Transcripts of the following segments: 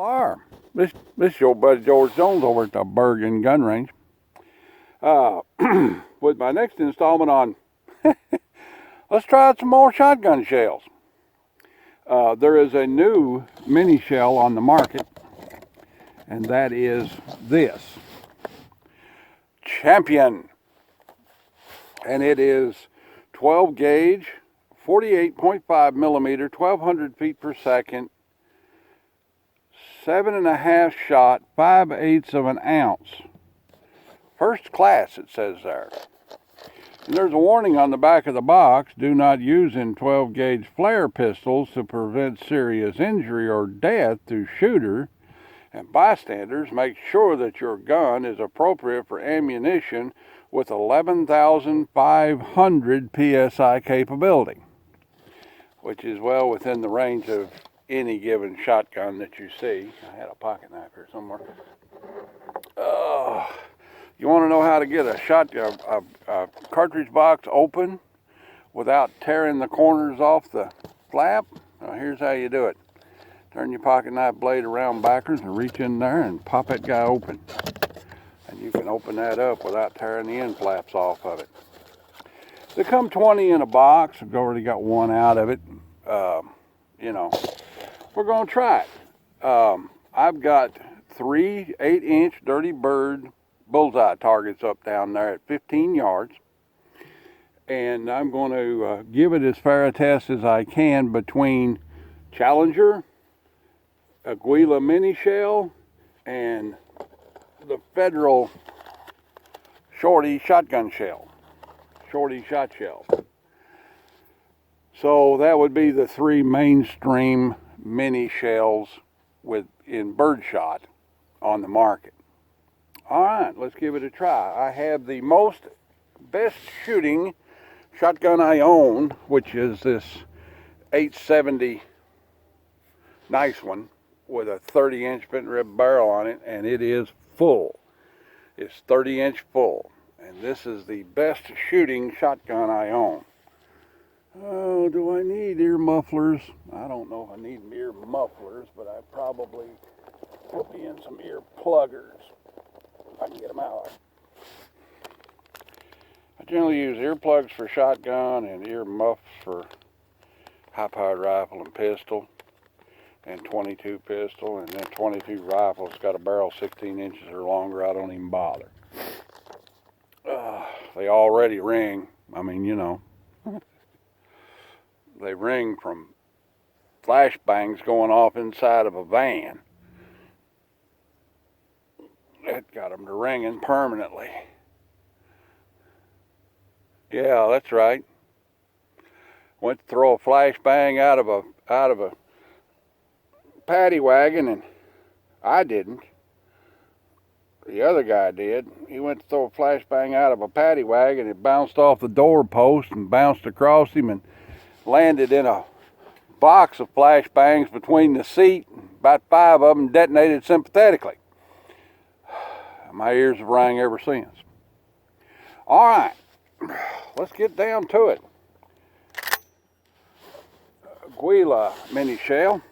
are. This is your buddy George Jones over at the Bergen Gun Range. With my next installment on, let's try out some more shotgun shells. There is a new mini shell on the market, and that is this Champion. And it is 12 gauge, 48.5 millimeter, 1200 feet per second, 7.5 shot, 5/8 of an ounce. First class, it says there. And there's a warning on the back of the box: do not use in 12 gauge flare pistols to prevent serious injury or death to shooter and bystanders. Make sure that your gun is appropriate for ammunition with 11,500 psi capability, which is well within the range of any given shotgun that you see. I had a pocket knife here somewhere. You want to know how to get a cartridge box open without tearing the corners off the flap? Well, here's how you do it. Turn your pocket knife blade around backwards and reach in there and pop that guy open. And you can open that up without tearing the end flaps off of it. They come 20 in a box. I've already got one out of it. We're going to try it. I've got 3 8-inch Dirty Bird bullseye targets up down there at 15 yards. And I'm going to give it as fair a test as I can between Challenger, Aguila mini shell, and the Federal Shorty shotgun shell. Shorty shot shell. So that would be the 3 mainstream mini shells in birdshot on the market. All right, let's give it a try. I have the best shooting shotgun I own, which is this 870 nice one with a 30-inch bent rib barrel on it, and it is full. It's 30-inch full, and this is the best shooting shotgun I own. Oh, do I need ear mufflers? I don't know if I need ear mufflers, but I probably put me in some ear pluggers if I can get them out. I generally use earplugs for shotgun and ear muffs for high-powered rifle and pistol, and 22 pistol, and then 22 rifles got a barrel 16 inches or longer. I don't even bother. They already ring. I mean, they ring from flashbangs going off inside of a van. That got them to ringing permanently. Yeah, that's right. Went to throw a flashbang out of a paddy wagon, and I didn't. The other guy did. He went to throw a flashbang out of a paddy wagon. It bounced off the doorpost and bounced across him and landed in a box of flashbangs between the seat. About 5 of them detonated sympathetically. My ears have rang ever since. All right, let's get down to it. Aguila mini shell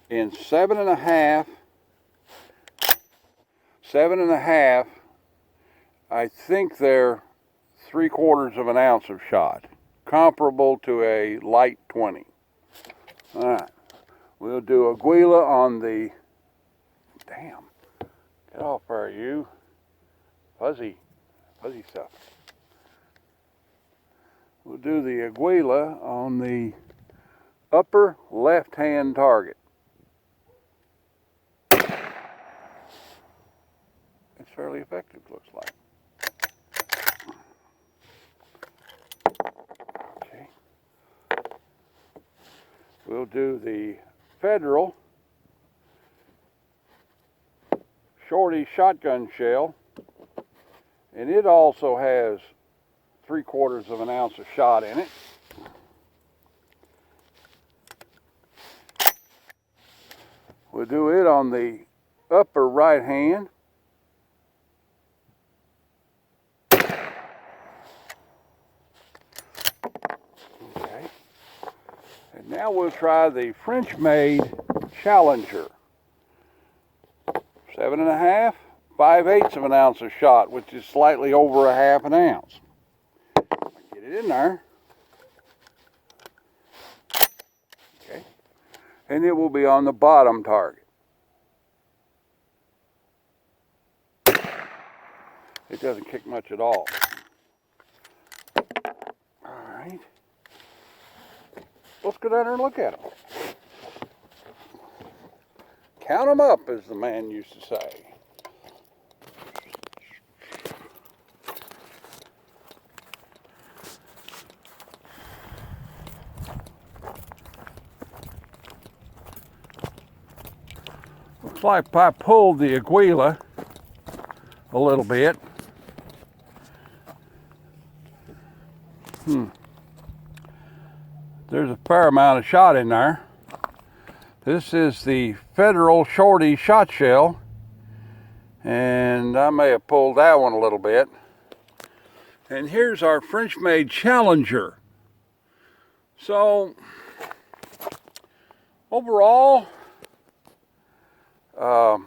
in 7.5. I think they're 3/4 of an ounce of shot, comparable to a light 20. All right, we'll do Aguila on the, damn, get off there, you fuzzy stuff. We'll do the Aguila on the upper left-hand target. It's fairly effective, looks like. Okay. We'll do the Federal Shorty shotgun shell, and it also has 3/4 of an ounce of shot in it. We'll do it on the upper right hand. Okay. And now we'll try the French-made Challenger 7.5, 5/8 of an ounce of shot, which is slightly over a half an ounce. Get it in there. Okay. And it will be on the bottom target. It doesn't kick much at all. All right. Let's go down there and look at them. Count them up, as the man used to say. Looks like I pulled the Aguila a little bit. There's a fair amount of shot in there. This is the Federal Shorty shot shell, and I may have pulled that one a little bit. And here's our French-made Challenger. So overall, the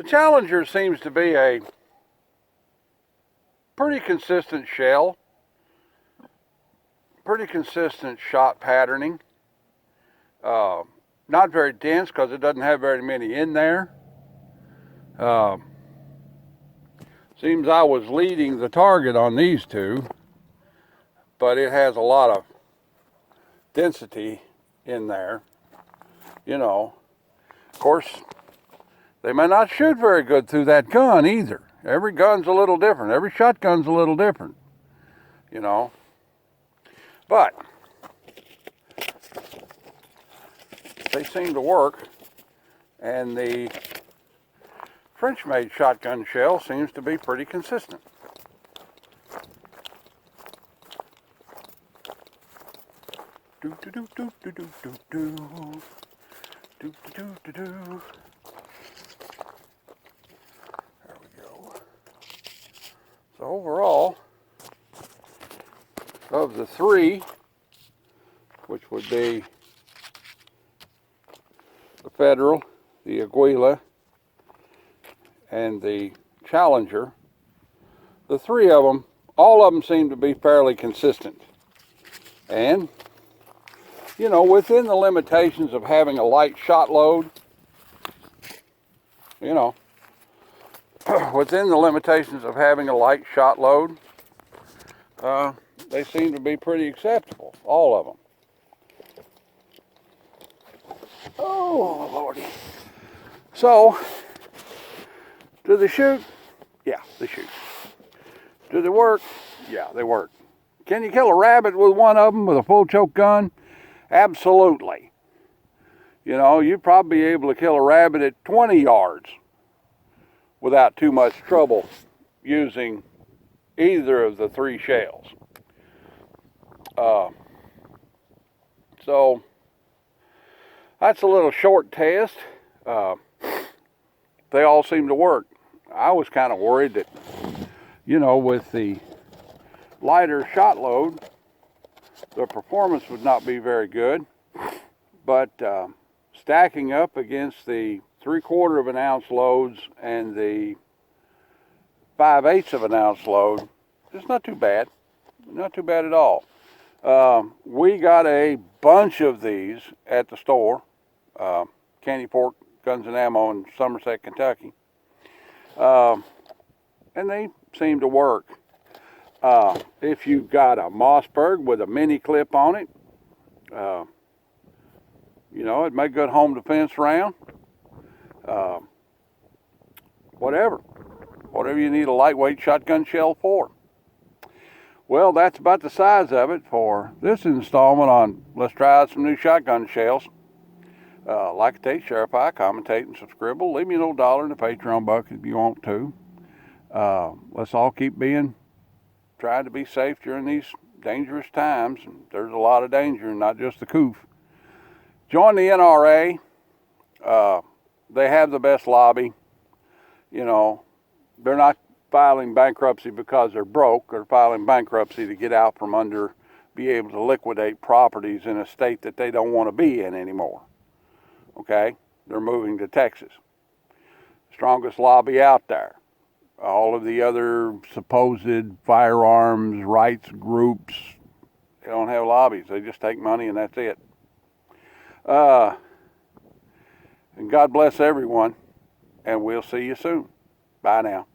Challenger seems to be a pretty consistent shell, pretty consistent shot patterning. Not very dense because it doesn't have very many in there. Seems I was leading the target on these two, but it has a lot of density in there. You know, of course, they may not shoot very good through that gun either. Every gun's a little different. Every shotgun's a little different, you know. But they seem to work, and the French-made shotgun shell seems to be pretty consistent. Do do do do do do do do do do do do. There we go. So overall, of the three, which would be the Federal, the Aguila, and the Challenger, the three of them, all of them seem to be fairly consistent. And, you know, within the limitations of having a light shot load, you know, within the limitations of having a light shot load, they seem to be pretty acceptable, all of them. Oh, Lordy. So, do they shoot? Yeah, they shoot. Do they work? Yeah, they work. Can you kill a rabbit with one of them with a full choke gun? Absolutely. You know, you'd probably be able to kill a rabbit at 20 yards without too much trouble using either of the three shells. So that's a little short test. They all seem to work. I was kind of worried that, you know, with the lighter shot load, the performance would not be very good. But stacking up against the 3/4 of an ounce loads and the 5/8 of an ounce load, it's not too bad. Not too bad at all. We got a bunch of these at the store, Candy Fork Guns and Ammo in Somerset, Kentucky. And they seem to work. If you've got a Mossberg with a mini clip on it, you know, it'd make a good home defense round. Whatever you need a lightweight shotgun shell for. Well, that's about the size of it for this installment on Let's Try Out Some New Shotgun Shells. Like, take, share, commentate, and subscribe. Leave me a little $1 in the Patreon bucket if you want to. Let's all keep trying to be safe during these dangerous times. There's a lot of danger, not just the coof. Join the NRA. They have the best lobby. You know, they're not filing bankruptcy because they're broke. They're filing bankruptcy to get out from under be able to liquidate properties in a state that they don't want to be in anymore. Okay? They're moving to Texas. Strongest lobby out there. All of the other supposed firearms rights groups, they don't have lobbies. They just take money and that's it. And God bless everyone, and we'll see you soon. Bye now.